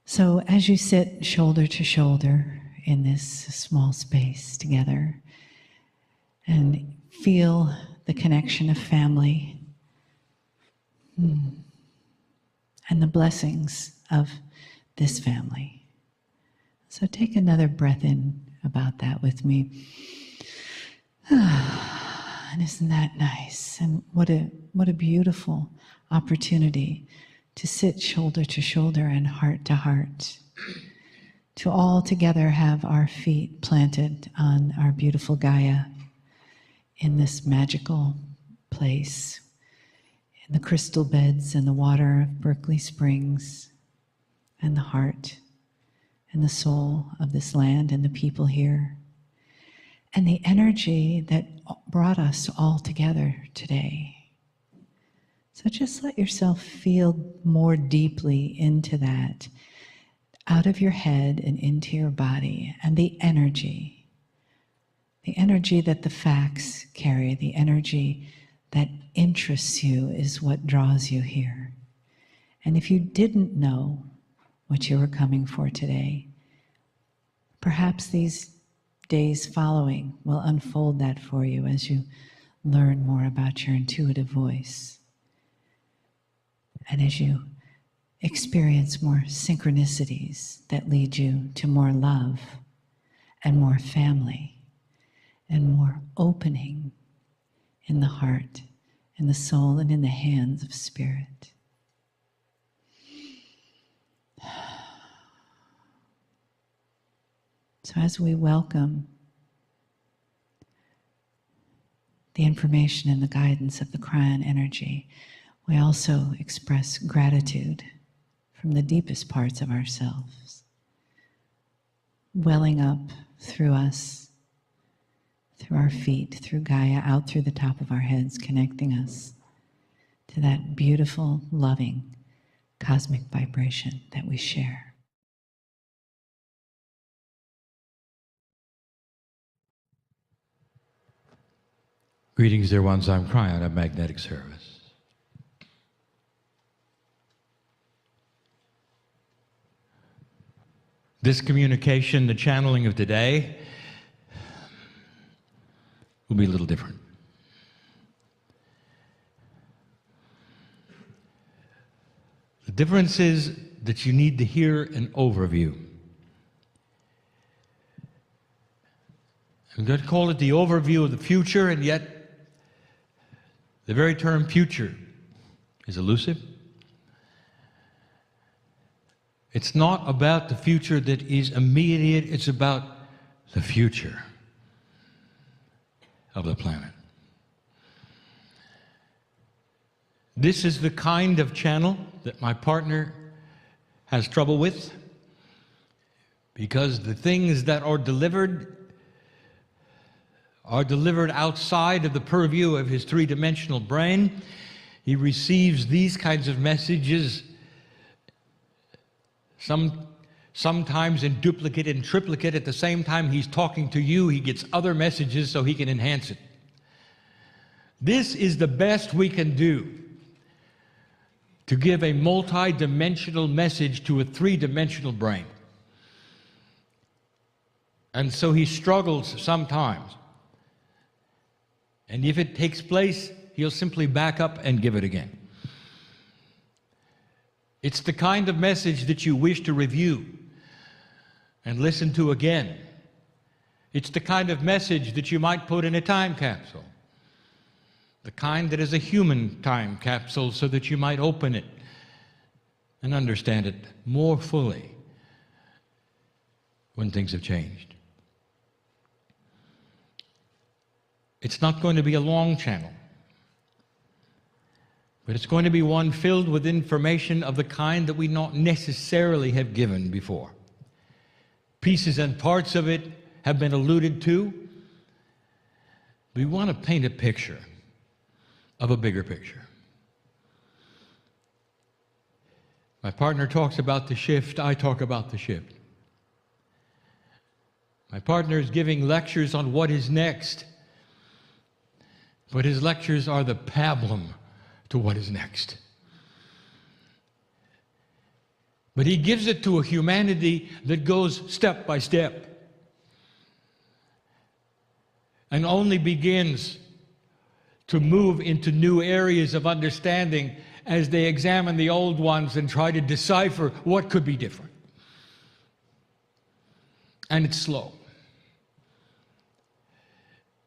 So as you sit shoulder to shoulder in this small space together and feel the connection of family and the blessings of this family. So take another breath in about that with me. And isn't that nice? And what a beautiful opportunity to sit shoulder to shoulder and heart to heart, to all together have our feet planted on our beautiful Gaia in this magical place, in the crystal beds and the water of Berkeley Springs, and the heart and the soul of this land and the people here, and the energy that brought us all together today. So just let yourself feel more deeply into that, out of your head and into your body, and the energy that the facts carry, the energy that interests you is what draws you here. And if you didn't know what you were coming for today, perhaps these days following will unfold that for you as you learn more about your intuitive voice. And as you experience more synchronicities that lead you to more love and more family and more opening in the heart, in the soul, and in the hands of spirit. So as we welcome the information and the guidance of the Kryon energy, we also express gratitude from the deepest parts of ourselves, welling up through us, through our feet, through Gaia, out through the top of our heads, connecting us to that beautiful, loving, cosmic vibration that we share. Greetings, dear ones. I'm Kryon of Magnetic Service. This communication, the channeling of today, will be a little different. The difference is that you need to hear an overview. I'm going to call it the overview of the future, and yet the very term future is elusive. It's not about the future that is immediate, it's about the future of the planet. This is the kind of channel that my partner has trouble with, because the things that are delivered outside of the purview of his three-dimensional brain. He receives these kinds of messages sometimes in duplicate and triplicate. At the same time he's talking to you, he gets other messages so he can enhance it. This is the best we can do to give a multi-dimensional message to a three-dimensional brain. And so he struggles sometimes. And if it takes place, he'll simply back up and give it again. It's the kind of message that you wish to review and listen to again. It's the kind of message that you might put in a time capsule. The kind that is a human time capsule, so that you might open it and understand it more fully when things have changed. It's not going to be a long channel, but it's going to be one filled with information of the kind that we not necessarily have given before. Pieces and parts of it have been alluded to. We want to paint a picture of a bigger picture. My partner talks about the shift, I talk about the shift. My partner is giving lectures on what is next, but his lectures are the pablum to what is next. But he gives it to a humanity that goes step by step and only begins to move into new areas of understanding as they examine the old ones and try to decipher what could be different. And it's slow.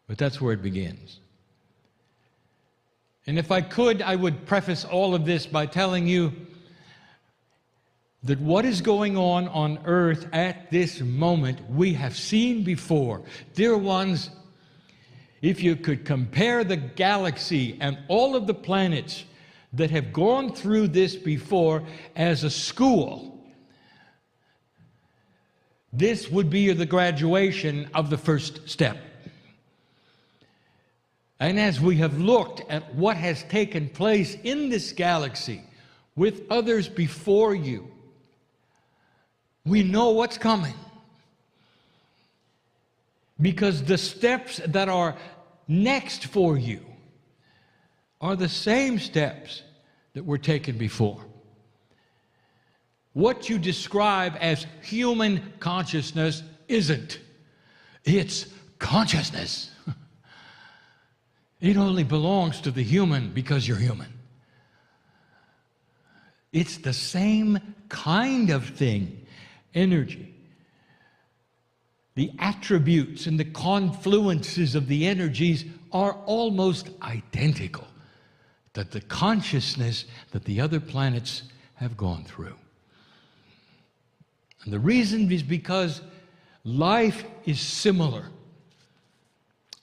But that's where it begins. And if I could, I would preface all of this by telling you that what is going on earth at this moment, we have seen before. Dear ones, if you could compare the galaxy and all of the planets that have gone through this before as a school, this would be the graduation of the first step. And as we have looked at what has taken place in this galaxy with others before you, we know what's coming. Because the steps that are next for you are the same steps that were taken before. What you describe as human consciousness isn't. It's consciousness. It only belongs to the human because you're human. It's the same kind of thing, energy. The attributes and the confluences of the energies are almost identical to the consciousness that the other planets have gone through. And the reason is because life is similar.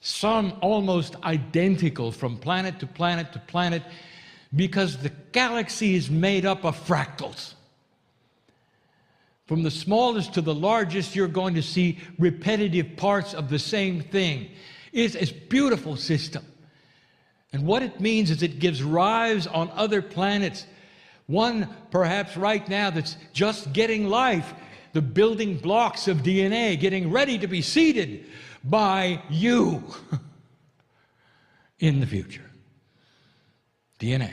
Some almost identical from planet to planet to planet, because the galaxy is made up of fractals. From the smallest to the largest, you're going to see repetitive parts of the same thing. It's a beautiful system. And what it means is it gives rise on other planets. One, perhaps right now, that's just getting life, the building blocks of DNA, getting ready to be seeded by you in the future. DNA.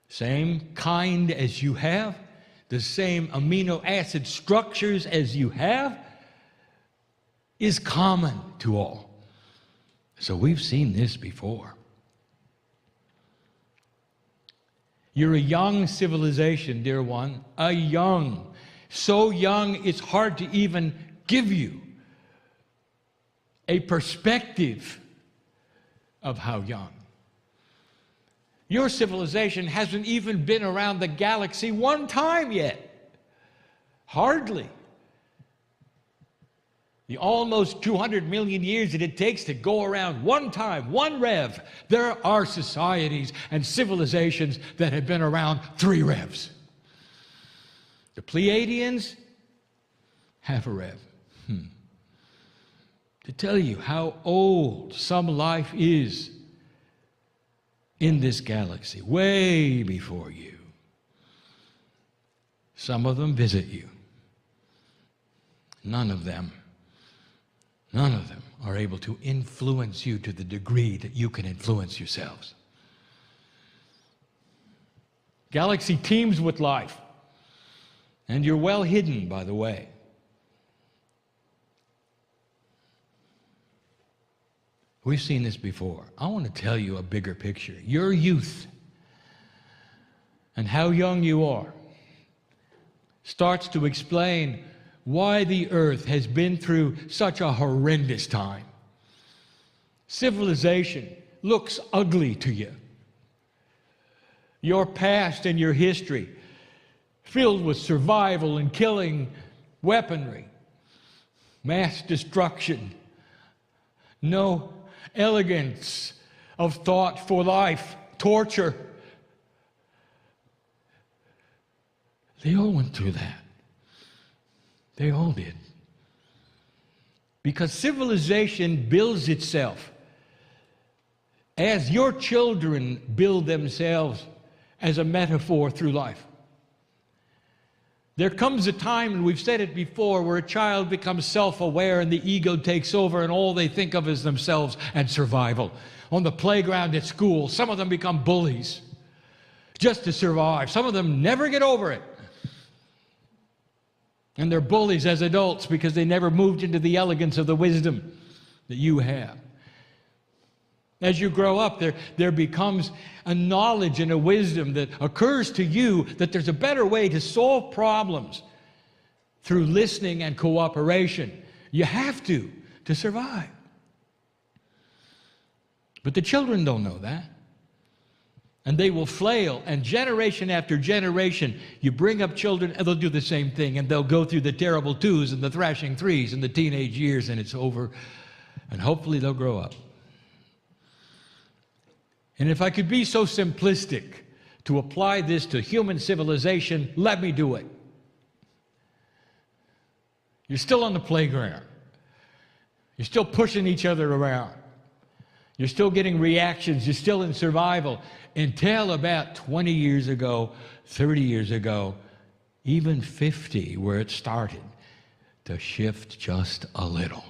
Same kind as you have, the same amino acid structures as you have, is common to all. So we've seen this before. You're a young civilization, dear one, so young it's hard to even give you a perspective of how young. Your civilization hasn't even been around the galaxy one time yet. Hardly. The almost 200 million years that it takes to go around one time, one rev. There are societies and civilizations that have been around 3 revs. The Pleiadians, half a rev. To tell you how old some life is in this galaxy, way before you. Some of them visit you. None of them are able to influence you to the degree that you can influence yourselves. Galaxy teems with life, and you're well hidden, by the way. We've seen this before. I want to tell you a bigger picture. Your youth and how young you are starts to explain why the earth has been through such a horrendous time. Civilization looks ugly to you. Your past and your history filled with survival and killing, weaponry, mass destruction, no elegance of thought for life, torture. They all went through that. They all did. Because civilization builds itself as your children build themselves as a metaphor through life. There comes a time, and we've said it before, where a child becomes self-aware and the ego takes over and all they think of is themselves and survival. On the playground at school, some of them become bullies. just to survive. Some of them never get over it. And they're bullies as adults because they never moved into the elegance of the wisdom that you have. As you grow up, there becomes a knowledge and a wisdom that occurs to you that there's a better way to solve problems through listening and cooperation. You have to survive. But the children don't know that. And they will flail, and generation after generation, you bring up children, and they'll do the same thing, and they'll go through the terrible twos and the thrashing threes and the teenage years, and it's over, and hopefully they'll grow up. And if I could be so simplistic to apply this to human civilization, let me do it. You're still on the playground. You're still pushing each other around. You're still getting reactions. You're still in survival. Until about 20 years ago, 30 years ago, even 50, where it started to shift just a little.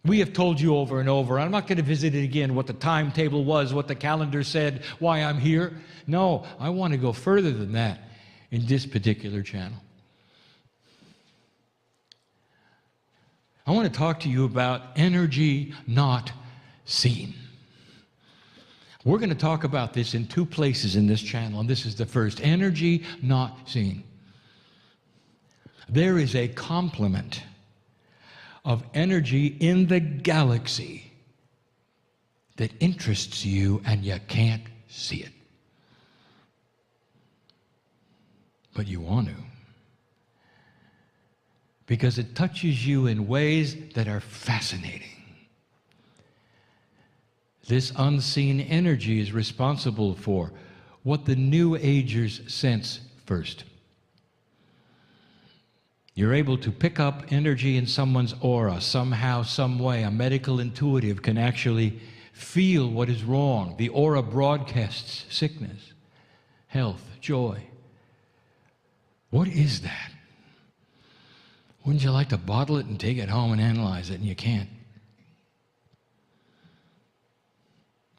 We have told you over and over, I'm not going to visit it again, what the timetable was, what the calendar said, why I'm here. No, I want to go further than that in this particular channel. I want to talk to you about energy not seen. We're going to talk about this in two places in this channel, and this is the first. Energy not seen. There is a complement of energy in the galaxy that interests you, and you can't see it. But you want to. Because it touches you in ways that are fascinating. This unseen energy is responsible for what the New Agers sense first. You're able to pick up energy in someone's aura somehow, some way. A medical intuitive can actually feel what is wrong. The aura broadcasts sickness, health, joy. What is that? Wouldn't you like to bottle it and take it home and analyze it, and you can't?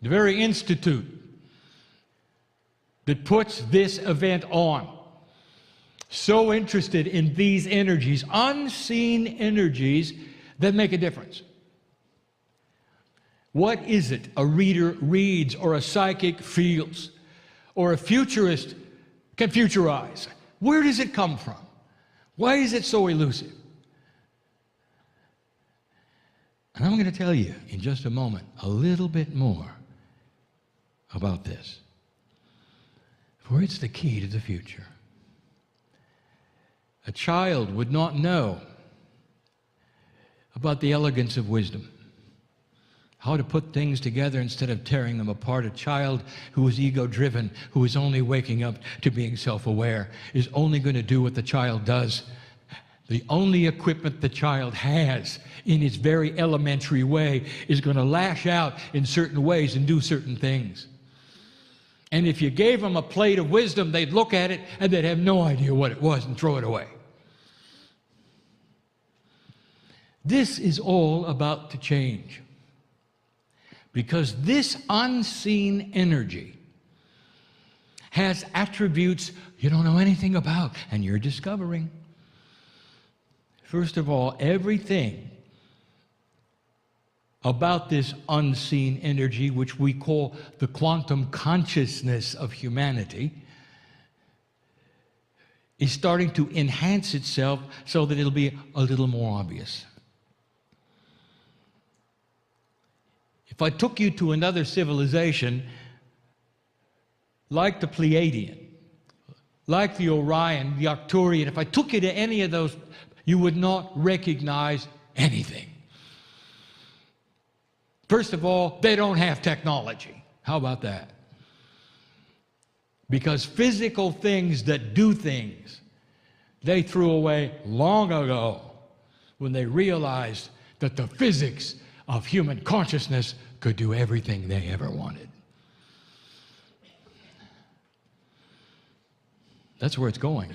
The very institute that puts this event on, so interested in these energies, unseen energies that make a difference. What is it a reader reads, or a psychic feels, or a futurist can futurize? Where does it come from? Why is it so elusive? And I'm going to tell you in just a moment a little bit more about this. For it's the key to the future. A child would not know about the elegance of wisdom, how to put things together instead of tearing them apart. A child who is ego-driven, who is only waking up to being self-aware, is only going to do what the child does. The only equipment the child has in its very elementary way is going to lash out in certain ways and do certain things. And if you gave them a plate of wisdom, they'd look at it and they'd have no idea what it was and throw it away. This is all about to change. Because this unseen energy has attributes you don't know anything about, and you're discovering. First of all, everything about this unseen energy, which we call the quantum consciousness of humanity, is starting to enhance itself so that it'll be a little more obvious. If I took you to another civilization, like the Pleiadian, like the Orion, the Arcturian, if I took you to any of those, you would not recognize anything. First of all, they don't have technology. How about that? Because physical things that do things, they threw away long ago when they realized that the physics of human consciousness could do everything they ever wanted. That's where it's going.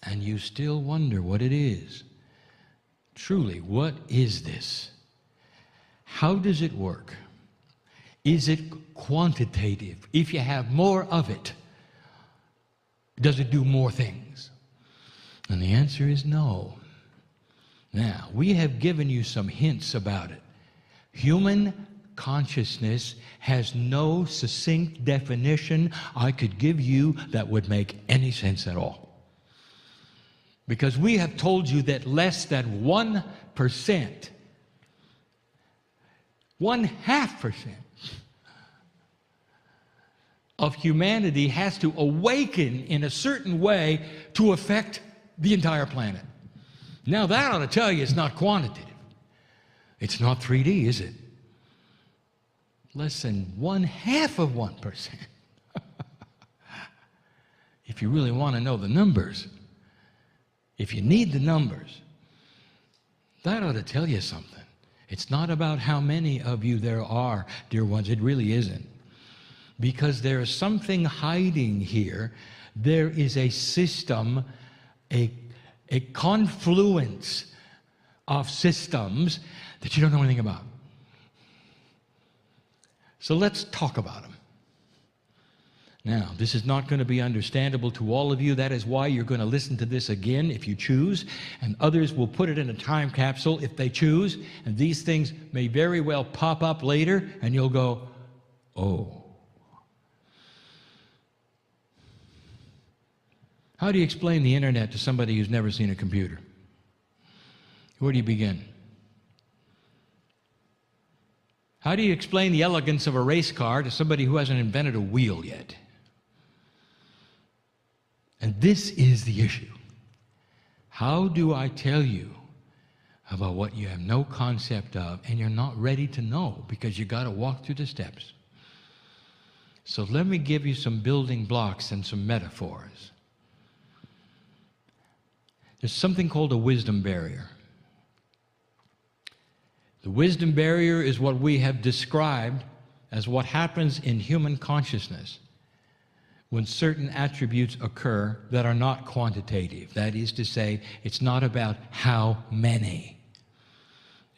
And you still wonder what it is. Truly, what is this? How does it work? is it quantitative? If you have more of it, does it do more things? And the answer is no. Now, we have given you some hints about it. Human consciousness has no succinct definition I could give you that would make any sense at all. Because we have told you that less than 1%, 0.5% of humanity has to awaken in a certain way to affect the entire planet. Now that ought to tell you it's not quantitative. It's not 3D, is it? Less than 0.5%. If you really want to know the numbers, if you need the numbers, that ought to tell you something. It's not about how many of you there are, dear ones. It really isn't. Because there is something hiding here. There is a system, a confluence of systems that you don't know anything about. So let's talk about them. Now, this is not going to be understandable to all of you. That is why you're going to listen to this again if you choose, and others will put it in a time capsule if they choose, and these things may very well pop up later, and you'll go, oh. How do you explain the internet to somebody who's never seen a computer? Where do you begin? How do you explain the elegance of a race car to somebody who hasn't invented a wheel yet? And this is the issue. How do I tell you about what you have no concept of and you're not ready to know because you got to walk through the steps? So let me give you some building blocks and some metaphors. There's something called a wisdom barrier. The wisdom barrier is what we have described as what happens in human consciousness when certain attributes occur that are not quantitative. That is to say, it's not about how many.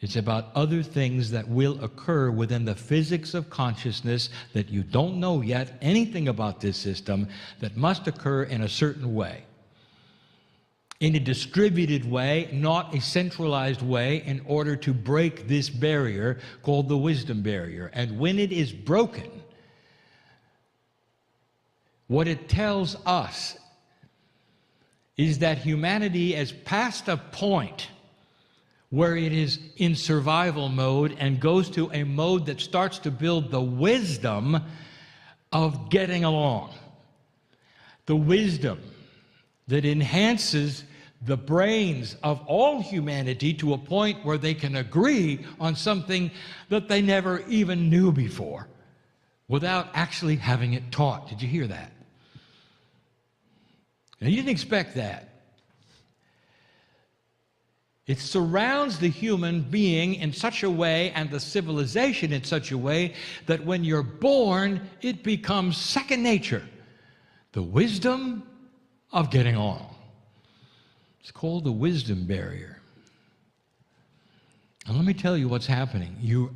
It's about other things that will occur within the physics of consciousness that you don't know yet anything about this system that must occur in a certain way. In a distributed way, not a centralized way, in order to break this barrier called the wisdom barrier. And when it is broken, what it tells us is that humanity has passed a point where it is in survival mode and goes to a mode that starts to build the wisdom of getting along. The wisdom that enhances the brains of all humanity to a point where they can agree on something that they never even knew before without actually having it taught. Did you hear that? Now, you didn't expect that. It surrounds the human being in such a way and the civilization in such a way that when you're born, it becomes second nature. The wisdom of getting along. It's called the wisdom barrier. And let me tell you what's happening. You're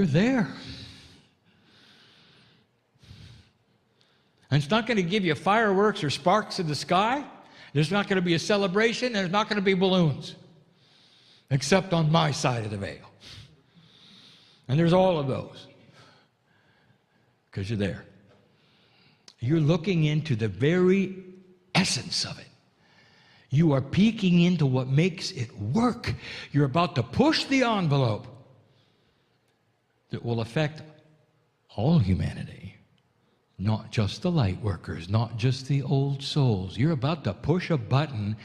there. And it's not going to give you fireworks or sparks in the sky. There's not going to be a celebration. There's not going to be balloons. Except on my side of the veil. And there's all of those. Because you're there. You're looking into the very essence of it. You are peeking into what makes it work. You're about to push the envelope that will affect all humanity, not just the light workers, not just the old souls. You're about to push a button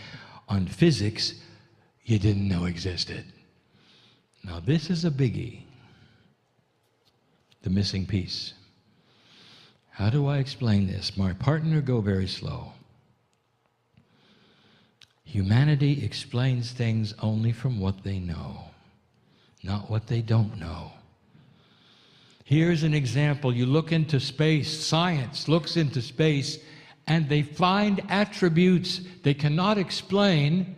on physics you didn't know existed. Now this is a biggie, the missing piece. How do I explain this? My partner, go very slow. Humanity explains things only from what they know, not what they don't know. Here's an example. You look into space, science looks into space, and they find attributes they cannot explain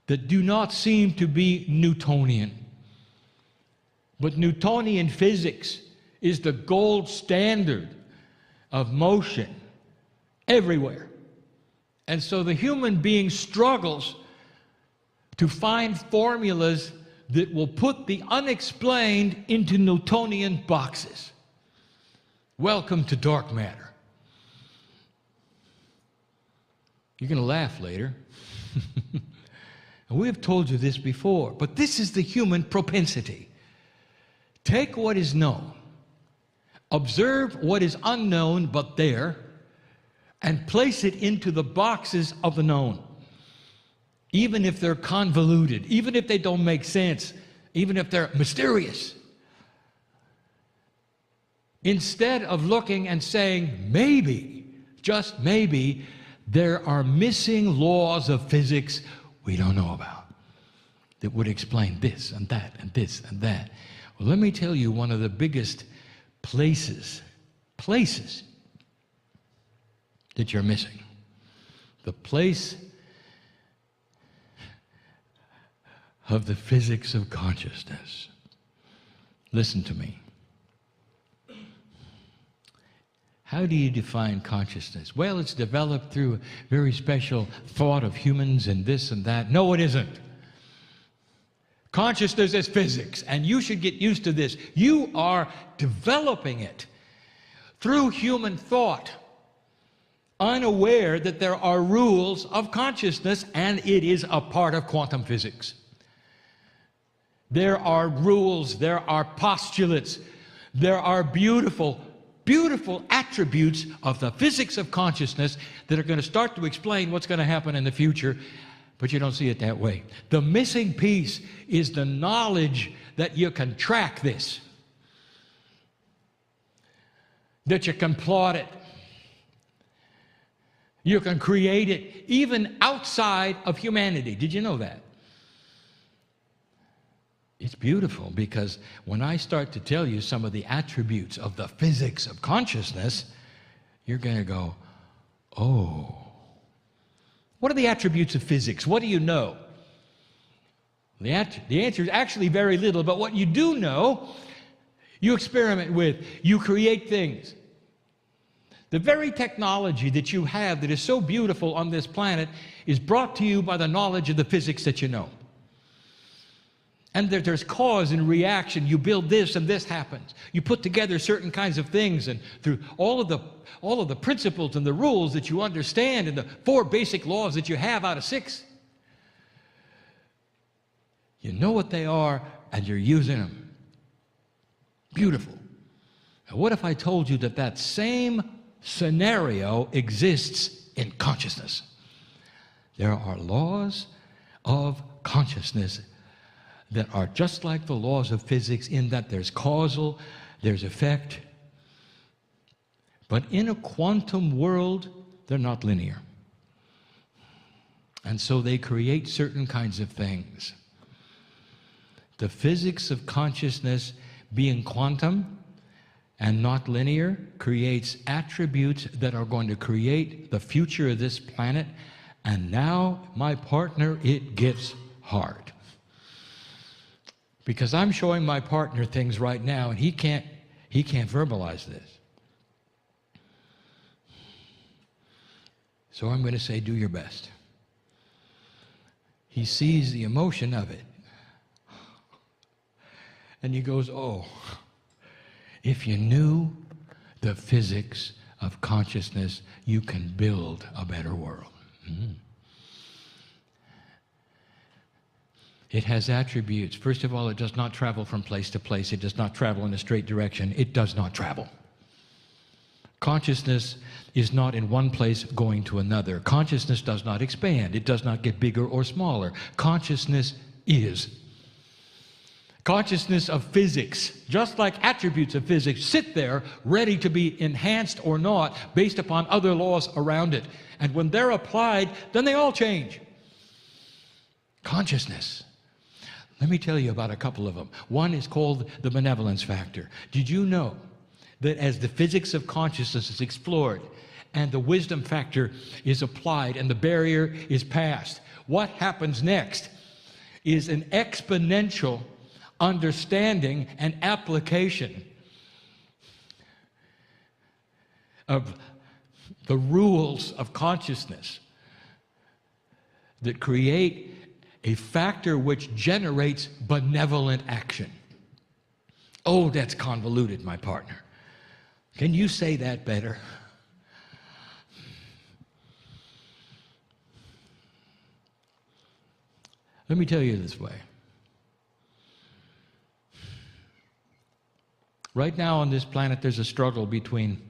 that do not seem to be Newtonian. But Newtonian physics is the gold standard of motion everywhere. And so the human being struggles to find formulas that will put the unexplained into Newtonian boxes. Welcome to dark matter. You're going to laugh later. And we have told you this before, but this is the human propensity. Take what is known, observe what is unknown but there, and place it into the boxes of the known. Even if they're convoluted, even if they don't make sense, even if they're mysterious. Instead of looking and saying, maybe, just maybe, there are missing laws of physics we don't know about that would explain this and that and this and that. Well, let me tell you one of the biggest places that you're missing. The place of the physics of consciousness. Listen to me. How do you define consciousness? Well, it's developed through a very special thought of humans and this and that. No, it isn't. Consciousness is physics, and you should get used to this. You are developing it through human thought, unaware that there are rules of consciousness, and it is a part of quantum physics. There are rules, there are postulates, there are beautiful attributes of the physics of consciousness that are going to start to explain what's going to happen in the future, but you don't see it that way. The missing piece is the knowledge that you can track this, that you can plot it, you can create it, even outside of humanity. Did you know that? It's beautiful, because when I start to tell you some of the attributes of the physics of consciousness, you're going to go, oh. What are the attributes of physics? What do you know? The answer is actually very little, but what you do know, you experiment with, you create things. The very technology that you have that is so beautiful on this planet is brought to you by the knowledge of the physics that you know. And there's cause and reaction. You build this and this happens. You put together certain kinds of things, and through all of the principles and the rules that you understand and the 4 basic laws that you have out of 6, you know what they are and you're using them. Beautiful. Now, what if I told you that that same scenario exists in consciousness? There are laws of consciousness that are just like the laws of physics, in that there's causal, there's effect. But in a quantum world, they're not linear. And so they create certain kinds of things. The physics of consciousness, being quantum and not linear, creates attributes that are going to create the future of this planet. And now, my partner, it gets hard. Because I'm showing my partner things right now, and he can't verbalize this. So I'm going to say, do your best. He sees the emotion of it. And he goes, oh, if you knew the physics of consciousness, you can build a better world. Mm-hmm. It has attributes. First of all, it does not travel from place to place. It does not travel in a straight direction. It does not travel. Consciousness is not in one place going to another. Consciousness does not expand. It does not get bigger or smaller. Consciousness is. Consciousness of physics, just like attributes of physics, sit there ready to be enhanced or not based upon other laws around it. And when they're applied, then they all change. Consciousness. Let me tell you about a couple of them. One is called the benevolence factor. Did you know that as the physics of consciousness is explored and the wisdom factor is applied and the barrier is passed, what happens next is an exponential understanding and application of the rules of consciousness that create a factor which generates benevolent action. Oh, that's convoluted, my partner. Can you say that better? Let me tell you this way. Right now on this planet, there's a struggle between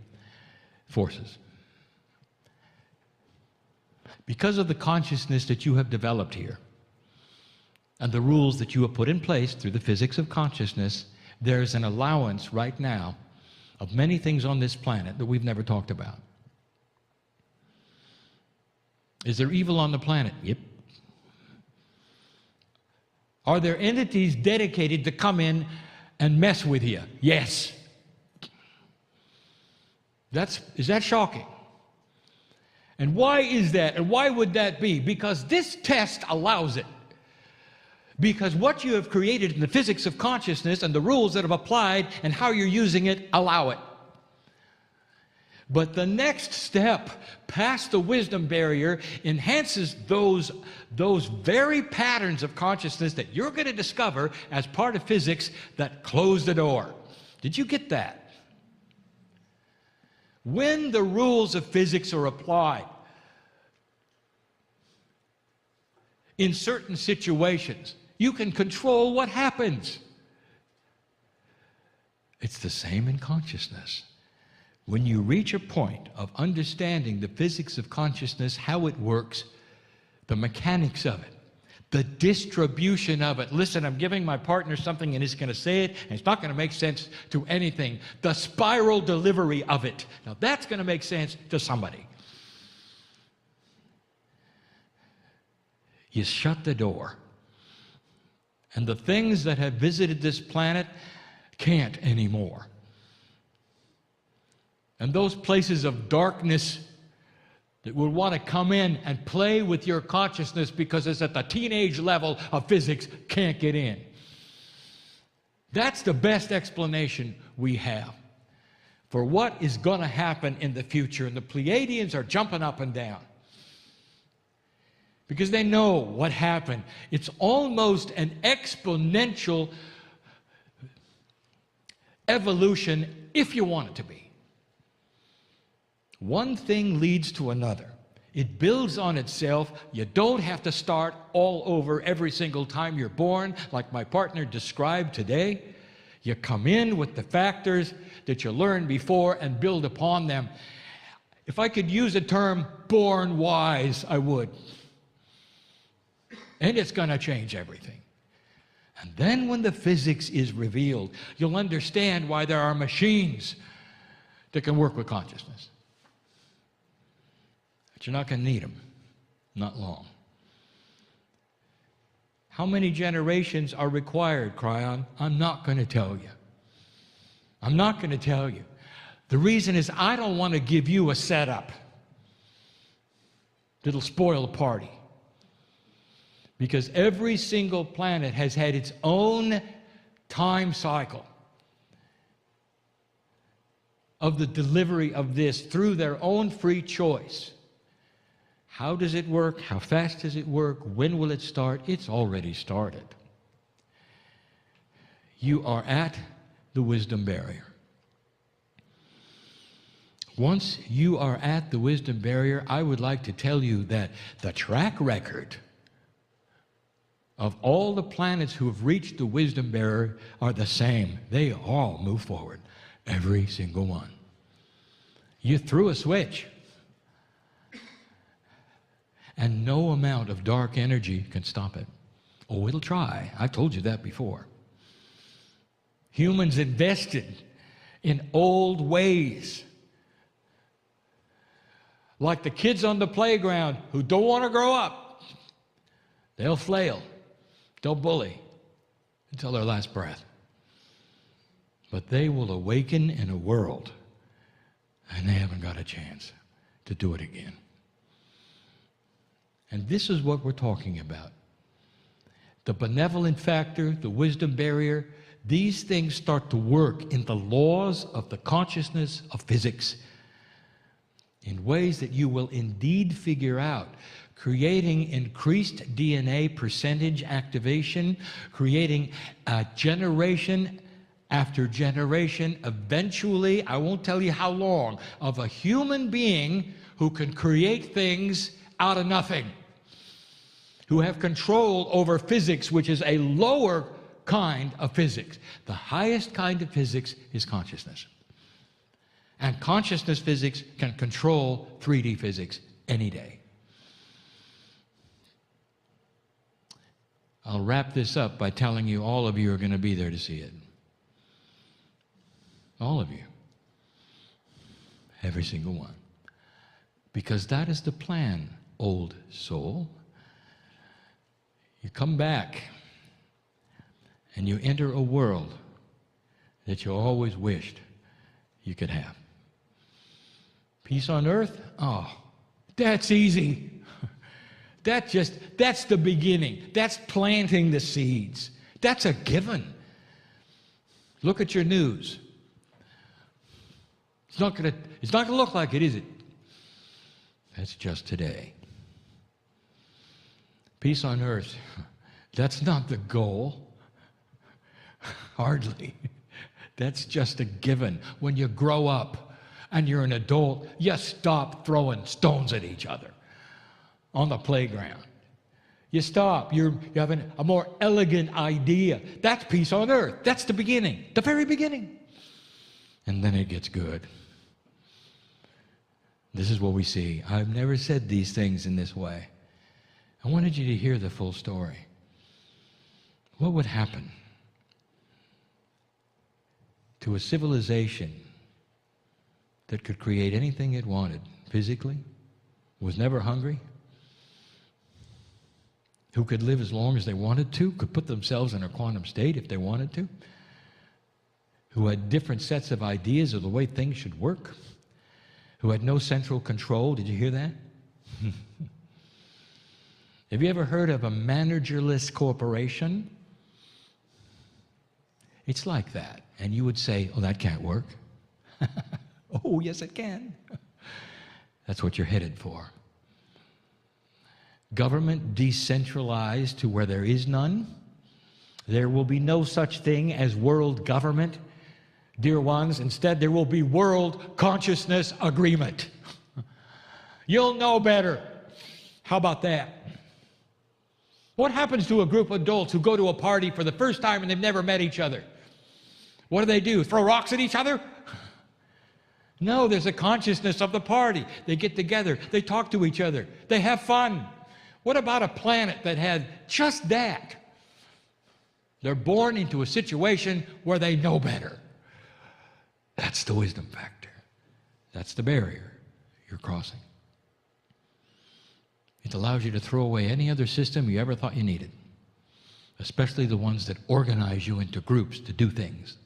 forces. Because of the consciousness that you have developed here and the rules that you have put in place through the physics of consciousness, there's an allowance right now of many things on this planet that we've never talked about. Is there evil on the planet? Yep. Are there entities dedicated to come in and mess with you? Yes. Is that shocking? And why is that? And why would that be? Because this test allows it. Because what you have created in the physics of consciousness and the rules that have applied and how you're using it allow it. But the next step past the wisdom barrier enhances those very patterns of consciousness that you're going to discover as part of physics that close the door. Did you get that? When the rules of physics are applied in certain situations, you can control what happens. It's the same in consciousness. When you reach a point of understanding the physics of consciousness, how it works, the mechanics of it, the distribution of it. Listen, I'm giving my partner something and he's going to say it, and it's not going to make sense to anything. The spiral delivery of it. Now that's going to make sense to somebody. You shut the door. And the things that have visited this planet can't anymore. And those places of darkness that would want to come in and play with your consciousness because it's at the teenage level of physics can't get in. That's the best explanation we have for what is going to happen in the future. And the Pleiadians are jumping up and down because they know what happened. It's almost an exponential evolution if you want it to be. One thing leads to another. It builds on itself. You don't have to start all over every single time you're born, like my partner described today. You come in with the factors that you learned before and build upon them. If I could use a term, born wise, I would. And it's going to change everything. And then when the physics is revealed, you'll understand why there are machines that can work with consciousness. But you're not going to need them. Not long. How many generations are required, Kryon? I'm not going to tell you. I'm not going to tell you. The reason is I don't want to give you a setup that'll spoil the party. Because every single planet has had its own time cycle of the delivery of this through their own free choice. How does it work? How fast does it work? When will it start? It's already started. You are at the wisdom barrier. Once you are at the wisdom barrier, I would like to tell you that the track record of all the planets who have reached the wisdom barrier are the same. They all move forward, every single one. You threw a switch, and no amount of dark energy can stop it. Oh, it'll try. I've told you that before. Humans invested in old ways, like the kids on the playground who don't want to grow up. They'll flail. They'll bully until their last breath. But they will awaken in a world, and they haven't got a chance to do it again. And this is what we're talking about. the benevolent factor, the wisdom barrier, these things start to work in the laws of the consciousness of physics in ways that you will indeed figure out, creating increased DNA percentage activation, creating a generation after generation, eventually, I won't tell you how long, of a human being who can create things out of nothing, who have control over physics, which is a lower kind of physics. The highest kind of physics is consciousness. And consciousness physics can control 3D physics any day. I'll wrap this up by telling you all of you are going to be there to see it. All of you. Every single one. Because that is the plan, old soul. You come back and you enter a world that you always wished you could have. Peace on earth? Oh, that's easy. That's the beginning. That's planting the seeds. That's a given. Look at your news. It's not gonna look like it, is it? That's just today. Peace on earth. That's not the goal. Hardly. That's just a given. When you grow up and you're an adult, you stop throwing stones at each other on the playground. You stop. You have a more elegant idea. That's peace on earth. That's the beginning, the very beginning. And then it gets good. This is what we see. I've never said these things in this way. I wanted you to hear the full story. What would happen to a civilization that could create anything it wanted physically, was never hungry, who could live as long as they wanted to, could put themselves in a quantum state if they wanted to, who had different sets of ideas of the way things should work, who had no central control? Did you hear that? Have you ever heard of a managerless corporation? It's like that. And you would say, oh, that can't work. Oh, yes, it can. That's what you're headed for. Government decentralized to where there is none. There will be no such thing as world government, dear ones. Instead, there will be world consciousness agreement. You'll know better. How about that? What happens to a group of adults who go to a party for the first time and they've never met each other? What do? Throw rocks at each other? No, there's a consciousness of the party. They get together. They talk to each other. They have fun. What about a planet that had just that? They're born into a situation where they know better. That's the wisdom factor. That's the barrier you're crossing. It allows you to throw away any other system you ever thought you needed, especially the ones that organize you into groups to do things.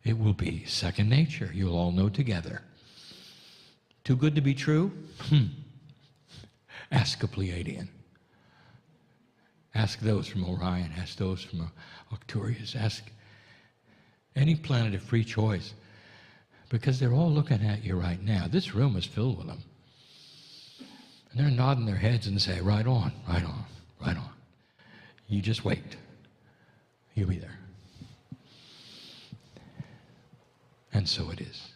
It will be second nature. You'll all know together. Too good to be true? Ask a Pleiadian. Ask those from Orion. Ask those from Arcturus. Ask any planet of free choice, because they're all looking at you right now. This room is filled with them. And they're nodding their heads and say, right on, right on, right on. You just wait. You'll be there. And so it is.